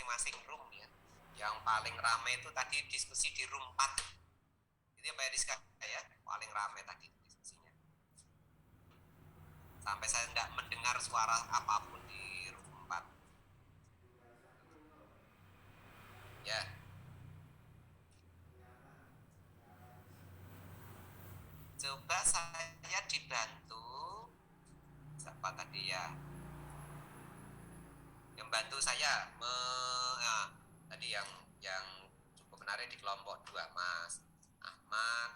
masing-masing room ya. Yang paling ramai itu tadi diskusi di room 4. Itu ya Pak Rizka ya, paling ramai tadi diskusinya. Sampai saya tidak mendengar suara apapun di room 4. Ya. Coba saya dibantu. Siapa tadi ya? Yang bantu saya tadi yang cukup menarik di kelompok 2 Mas Ahmad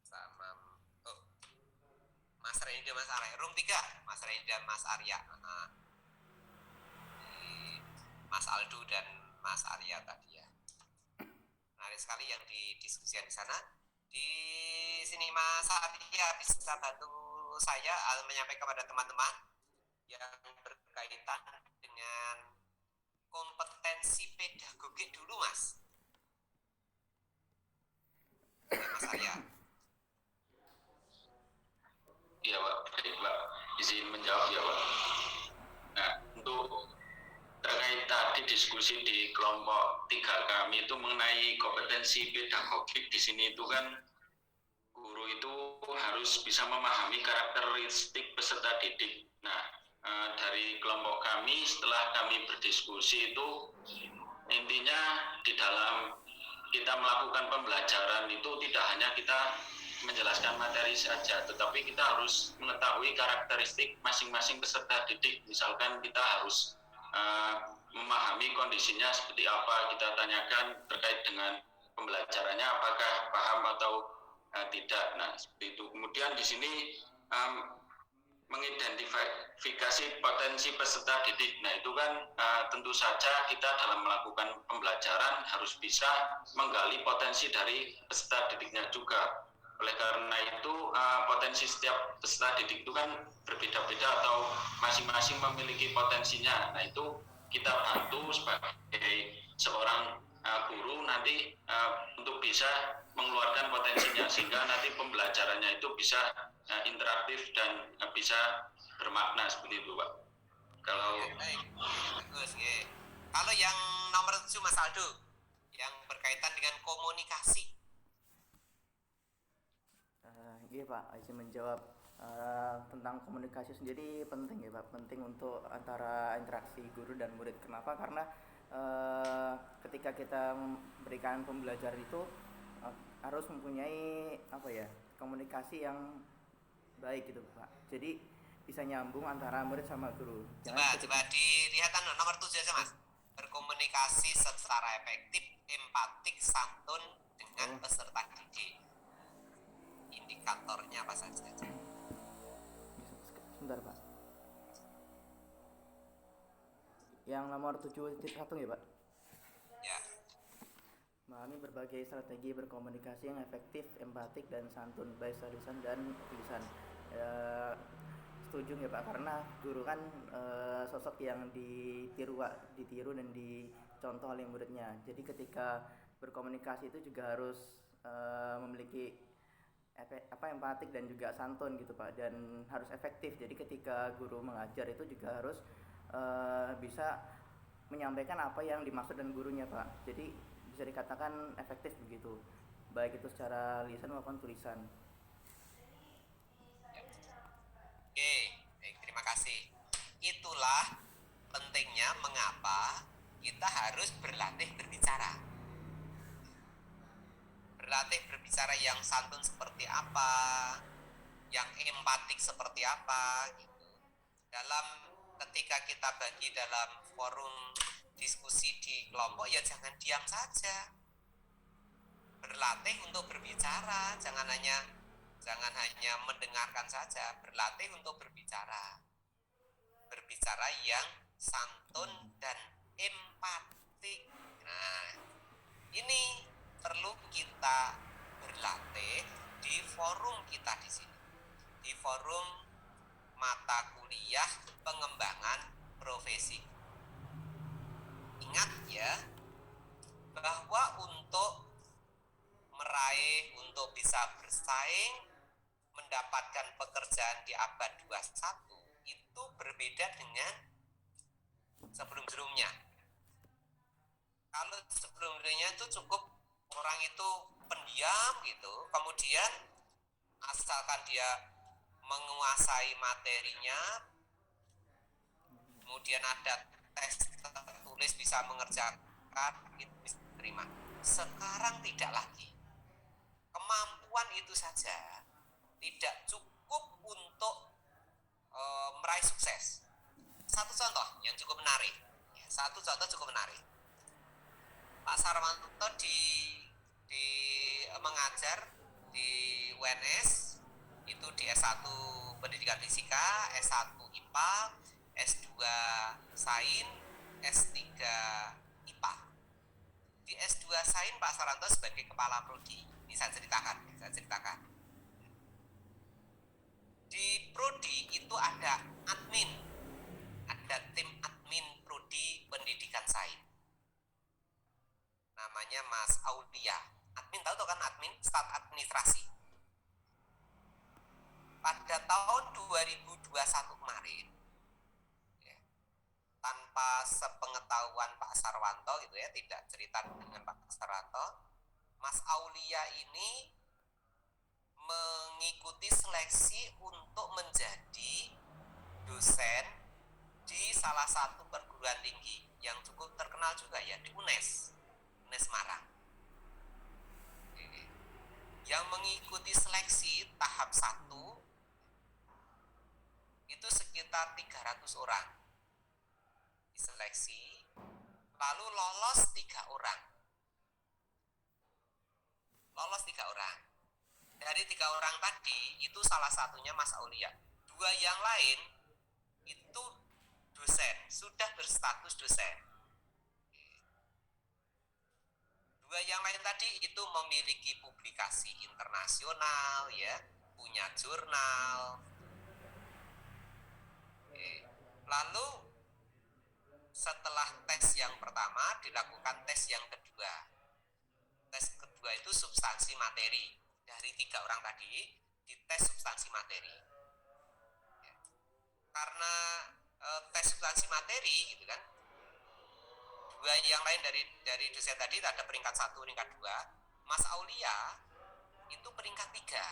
sama Mas Reni dan Mas Arya. Room 3 Mas Reni dan Mas Arya. Mas Aldo dan Mas Arya tadi ya. Menarik sekali yang didiskusikan di sana. Di sini Mas Arya bisa bantu saya menyampaikan kepada teman-teman yang berkaitan dengan kompetensi pedagogik dulu, Mas. Ya, Mas Arya. Iya, Pak. Baik, Pak. Izin menjawab ya, Pak. Nah, untuk terkait tadi diskusi di kelompok 3 kami itu mengenai kompetensi pedagogik di sini itu kan guru itu harus bisa memahami karakteristik peserta didik. Nah, dari kelompok kami setelah kami berdiskusi itu intinya di dalam kita melakukan pembelajaran itu tidak hanya kita menjelaskan materi saja, tetapi kita harus mengetahui karakteristik masing-masing peserta didik. Misalkan kita harus memahami kondisinya seperti apa, kita tanyakan terkait dengan pembelajarannya apakah paham atau tidak. Nah, seperti itu. Kemudian di sini mengidentifikasi potensi peserta didik. Nah, itu kan tentu saja kita dalam melakukan pembelajaran harus bisa menggali potensi dari peserta didiknya juga. Oleh karena itu potensi setiap peserta didik itu kan berbeda-beda atau masing-masing memiliki potensinya. Nah, itu kita bantu sebagai seorang guru nanti untuk bisa mengeluarkan potensinya sehingga nanti pembelajarannya itu bisa interaktif dan bisa bermakna seperti itu, Pak. Kalau bagus ya. Kalau yang nomor 7 Mas Aldo yang berkaitan dengan komunikasi. Iya Pak, izin menjawab tentang komunikasi sendiri penting ya Pak, penting untuk antara interaksi guru dan murid. Kenapa? Karena ketika kita memberikan pembelajaran itu harus mempunyai komunikasi yang baik gitu Pak. Jadi bisa nyambung antara murid sama guru. Coba dilihat nomor 7 aja Mas. Berkomunikasi secara efektif, empatik, santun dengan peserta didik. Indikatornya apa saja? Sebentar Pak. Yang nomor 7.1 ya Pak? Ya. Memahami berbagai strategi berkomunikasi yang efektif, empatik, dan santun, baik secara lisan dan tulisan. Setuju ya Pak, karena guru kan sosok yang ditiru dan dicontoh oleh muridnya. Jadi ketika berkomunikasi itu juga harus memiliki empatik dan juga santun gitu Pak, dan harus efektif. Jadi ketika guru mengajar itu juga harus bisa menyampaikan apa yang dimaksud dan gurunya Pak. Jadi bisa dikatakan efektif begitu, baik itu secara lisan maupun tulisan. Oke, baik, terima kasih. Itulah pentingnya mengapa kita harus berlatih berbicara. Berlatih berbicara yang santun seperti apa, yang empatik seperti apa gitu. Ketika kita bagi dalam forum diskusi di kelompok ya jangan diam saja. Berlatih untuk berbicara, jangan hanya mendengarkan saja, berlatih untuk berbicara. Berbicara yang santun dan empatik. Nah, ini perlu kita berlatih di forum kita di sini. Di forum mata kuliah pengembangan profesi. Ingat ya, bahwa untuk bisa bersaing mendapatkan pekerjaan di abad 21 itu berbeda dengan sebelum-sebelumnya. Kalau sebelumnya itu cukup orang itu pendiam gitu, kemudian asalkan dia menguasai materinya, kemudian ada tes tertulis bisa mengerjakan, itu bisa diterima. Sekarang tidak lagi. Kemampuan itu saja tidak cukup untuk meraih sukses. Satu contoh yang cukup menarik. Pak Sarwanto mengajar di UNS itu di S1 Pendidikan Fisika, S1 IPA, S2 Sains, S3 IPA. Di S2 Sains Pak Sarwanto sebagai kepala prodi. Ini saya ceritakan. Di prodi itu ada admin, ada tim admin prodi pendidikan sains. Namanya Mas Aulia. Admin tahu kan, admin staf administrasi. Pada tahun 2021 kemarin, ya, tanpa sepengetahuan Pak Sarwanto gitu ya, tidak cerita dengan Pak Sarwanto, Mas Aulia ini mengikuti seleksi untuk menjadi dosen di salah satu perguruan tinggi yang cukup terkenal juga ya, di UNES Semarang. Yang mengikuti seleksi tahap 1 itu sekitar 300 orang diseleksi, lalu lolos 3 orang. Dari 3 orang tadi itu salah satunya Mas Aulia. 2 yang lain itu dosen, sudah berstatus dosen. 2 yang lain tadi itu memiliki publikasi internasional ya, punya jurnal. Lalu setelah tes yang pertama dilakukan tes yang kedua. Tes kedua itu substansi materi. Dari 3 orang tadi dites substansi materi. Ya. Karena tes substansi materi gitu kan, 2 yang lain dari dosen tadi ada peringkat 1, peringkat 2. Mas Aulia itu peringkat 3.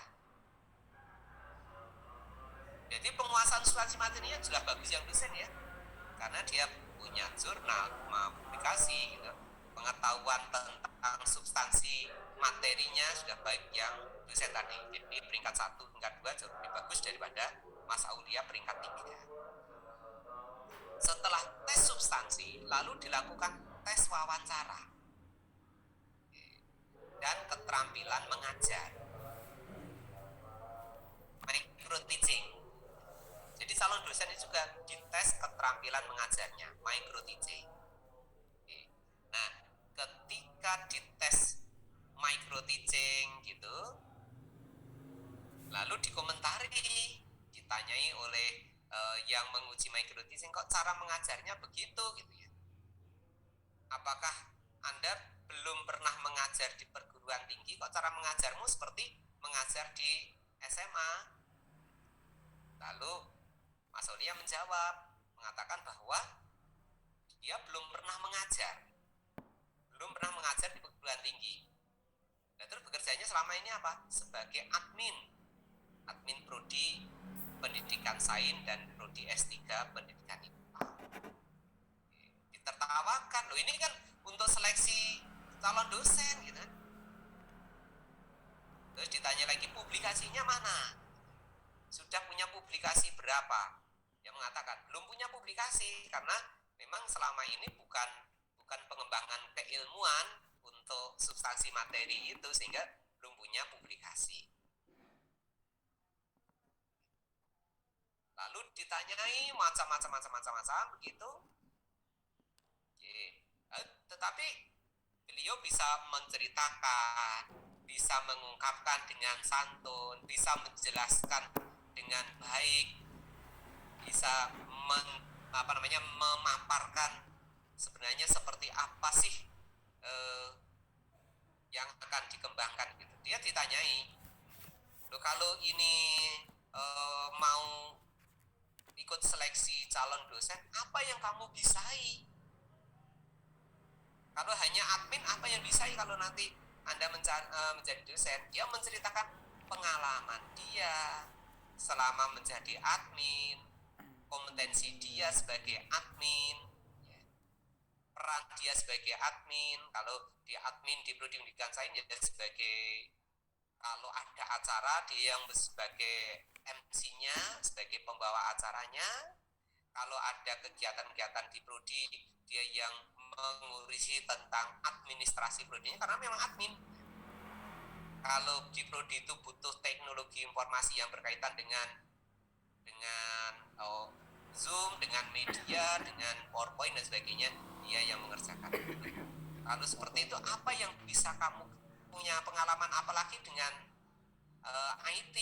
Jadi penguasaan substansi materinya jelas bagus yang dosen ya, karena dia punya jurnal, publikasi gitu. Pengetahuan tentang substansi materinya sudah baik yang dosen tadi. Jadi peringkat 1, peringkat 2 jauh lebih bagus daripada Mas Aulia peringkat 3. Setelah tes substansi, lalu dilakukan tes wawancara dan keterampilan mengajar, micro teaching. Jadi calon dosen itu juga dites keterampilan mengajarnya, micro teaching. Nah, ketika dites micro teaching gitu, lalu dikomentari, ditanyai oleh yang menguji micro teaching, kok cara mengajarnya begitu gitu ya. Apakah Anda belum pernah mengajar di perguruan tinggi, kok cara mengajarmu seperti mengajar di SMA? Lalu Mas Aulia menjawab, mengatakan bahwa dia belum pernah mengajar di perguruan tinggi. Nah, terus bekerjanya selama ini apa? Sebagai admin prodi pendidikan sains dan prodi S3 pendidikan IPA. Ditertawakan, loh ini kan untuk seleksi calon dosen gitu. Terus ditanya lagi, publikasinya mana? Sudah punya publikasi berapa? Yang mengatakan belum punya publikasi karena memang selama ini bukan pengembangan keilmuan untuk substansi materi itu, sehingga belum punya publikasi. Lalu ditanyai macam-macam begitu. Tetapi beliau bisa menceritakan, bisa mengungkapkan dengan santun, bisa menjelaskan dengan baik, bisa memaparkan sebenarnya seperti apa sih yang akan dikembangkan gitu. Dia ditanyai, loh kalau ini mau ikut seleksi calon dosen, apa yang kamu bisai? Kalau hanya admin, apa yang bisai kalau nanti Anda menjadi dosen? Dia menceritakan pengalaman dia selama menjadi admin, kompetensi dia sebagai admin, ya, peran dia sebagai admin. Kalau di admin di prodi pendidikan saya dia sebagai, kalau ada acara dia yang sebagai MC-nya, sebagai pembawa acaranya. Kalau ada kegiatan-kegiatan di prodi dia yang mengurusi tentang administrasi prodinya, karena memang admin. Kalau di prodi itu butuh teknologi informasi yang berkaitan dengan Zoom, dengan media, dengan PowerPoint dan sebagainya, dia yang mengerjakan. Lalu seperti itu, apa yang bisa kamu punya pengalaman apalagi dengan IT?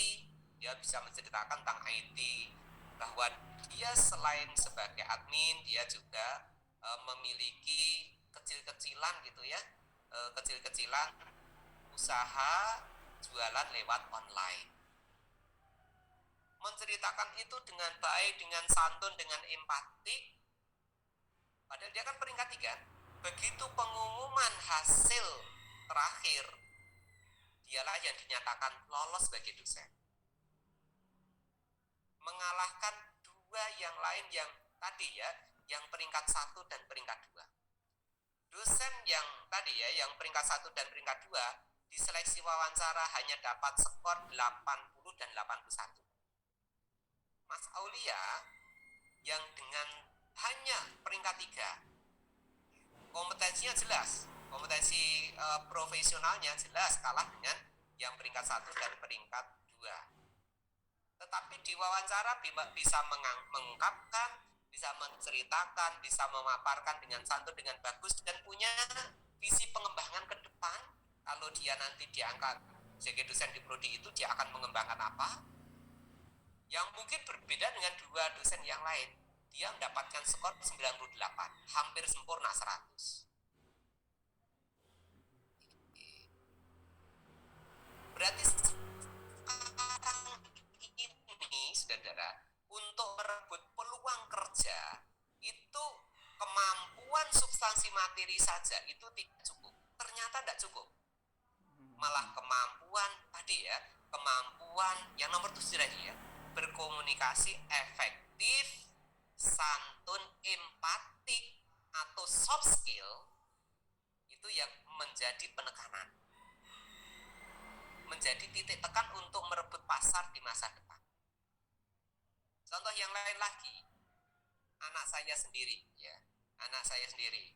Dia bisa menceritakan tentang IT, bahwa dia selain sebagai admin, dia juga memiliki kecil-kecilan gitu ya, kecil-kecilan usaha jualan lewat online. Menceritakan itu dengan baik, dengan santun, dengan empati. Padahal dia kan peringkat 3. Begitu pengumuman hasil terakhir, dialah yang dinyatakan lolos sebagai dosen, mengalahkan 2 yang lain yang tadi ya, yang peringkat 1 dan peringkat 2. Dosen yang tadi ya, yang peringkat 1 dan peringkat 2 di seleksi wawancara hanya dapat skor 80 dan 81. Mas Aulia yang dengan hanya peringkat 3, kompetensinya jelas, kompetensi profesionalnya jelas kalah dengan yang peringkat 1 dan peringkat 2. Tetapi di wawancara bisa mengungkapkan, bisa menceritakan, bisa memaparkan dengan santun, dengan bagus, dan punya visi pengembangan ke depan. Kalau dia nanti diangkat sebagai dosen di prodi itu, dia akan mengembangkan apa? Yang mungkin berbeda dengan 2 dosen yang lain. Dia mendapatkan skor 98, hampir sempurna 100. Berarti sekarang ini, saudara, untuk merebut peluang kerja, itu kemampuan substansi materi saja itu tidak cukup. Ternyata tidak cukup. Malah kemampuan tadi ya, kemampuan yang nomor 7 tadi ya, berkomunikasi efektif, santun, empatik, atau soft skill, itu yang menjadi penekanan, menjadi titik tekan untuk merebut pasar di masa depan. Contoh yang lain lagi, anak saya sendiri ya, anak saya sendiri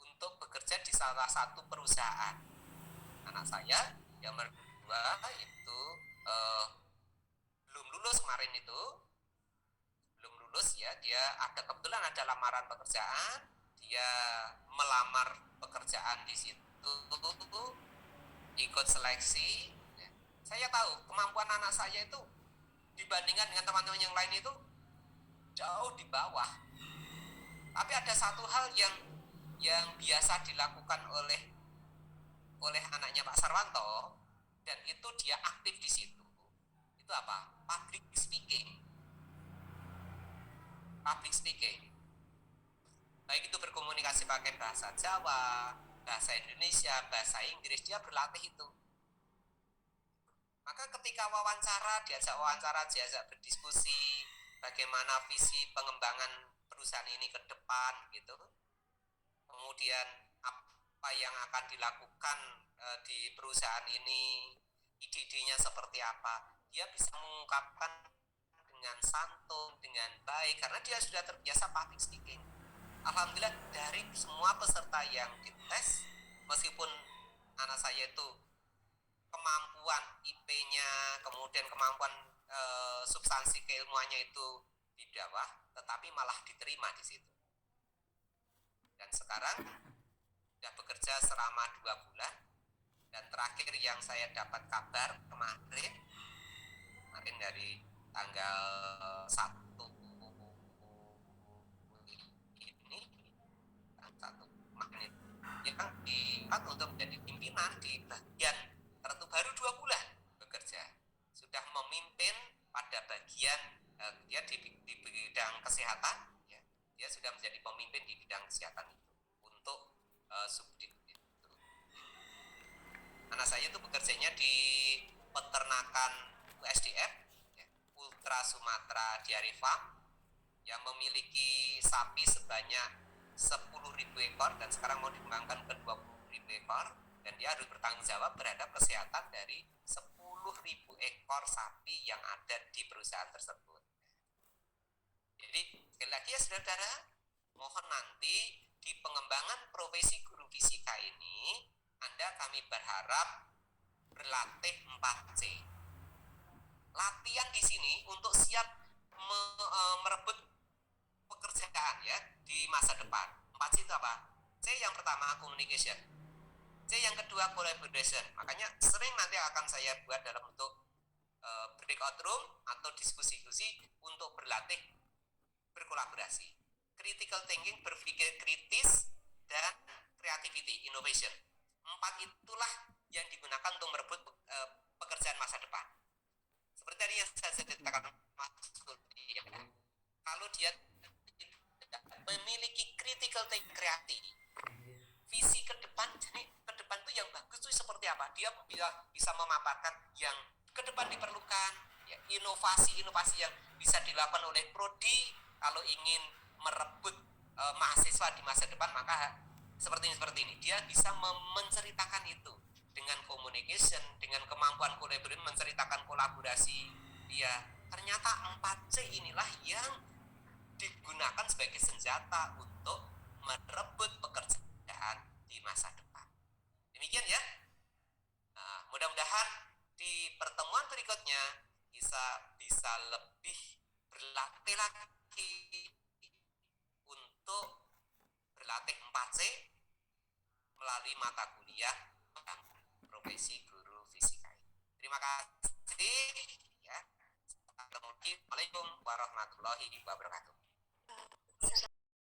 untuk bekerja di salah satu perusahaan. Anak saya yang berdua itu belum lulus kemarin itu, belum lulus ya, dia kebetulan ada lamaran pekerjaan, dia melamar pekerjaan di situ, ikut seleksi. Saya tahu kemampuan anak saya itu dibandingkan dengan teman-teman yang lain itu jauh di bawah. Tapi ada satu hal yang biasa dilakukan oleh anaknya Pak Sarwanto, dan itu dia aktif di situ. Itu apa? Public speaking. Baik itu berkomunikasi pakai bahasa Jawa, bahasa Indonesia, bahasa Inggris, dia berlatih itu. Maka ketika diajak berdiskusi bagaimana visi pengembangan perusahaan ini ke depan gitu, kemudian apa yang akan dilakukan di perusahaan ini, ide-idenya seperti apa, dia bisa mengungkapkan dengan santun, dengan baik, karena dia sudah terbiasa public speaking. Alhamdulillah dari semua peserta yang dites, meskipun anak saya itu kemampuan IP-nya, kemudian kemampuan substansi keilmuannya itu di bawah, tetapi malah diterima di situ. Dan sekarang sudah bekerja selama 2 bulan, dan terakhir yang saya dapat kabar kemarin dari tanggal 1 ini, 1 kemarin yang diangkat untuk menjadi pimpinan di bagian tertentu, baru 2 bulan bekerja, sudah memimpin pada bagian dia di bidang kesehatan, ya, dia sudah menjadi pemimpin di bidang kesehatan itu untuk subdit itu. Anak saya itu bekerjanya di peternakan USDF, ya, Ultra Sumatera Dairy Farm, yang memiliki sapi sebanyak 10.000 ekor dan sekarang mau dikembangkan ke 20.000 ekor, dan dia harus bertanggung jawab terhadap kesehatan dari 10.000 ekor sapi yang ada di perusahaan tersebut. Jadi sekali lagi ya saudara, mohon nanti di pengembangan profesi guru fisika ini kami berharap berlatih 4C. Latihan di sini untuk siap merebut pekerjaan ya di masa depan. 4C itu apa? C yang pertama communication, C yang kedua collaboration. Makanya sering nanti akan saya buat dalam bentuk breakout room atau diskusi-diskusi untuk berlatih berkolaborasi. Critical thinking, berpikir kritis, dan creativity, innovation. 4 itulah yang digunakan untuk merebut pekerjaan masa depan. Seperti tadi yang saya ceritakan Mas Kurdi, ya. Kalau dia memiliki critical thinking kreatif, visi ke depan, jadi ke depan itu yang bagus itu seperti apa? Dia bisa memaparkan yang ke depan diperlukan, ya, inovasi-inovasi yang bisa dilakukan oleh prodi kalau ingin merebut mahasiswa di masa depan, maka seperti ini dia bisa menceritakan itu dengan communication, dengan kemampuan kolaborasi, menceritakan kolaborasi. Ya, ternyata 4C inilah yang digunakan sebagai senjata untuk merebut pekerjaan di masa depan. Demikian ya. Nah, mudah-mudahan di pertemuan berikutnya bisa lebih berlatih lagi untuk berlatih 4C melalui mata kuliah profesi guru fisika. Terima kasih ya. Assalamualaikum warahmatullahi wabarakatuh.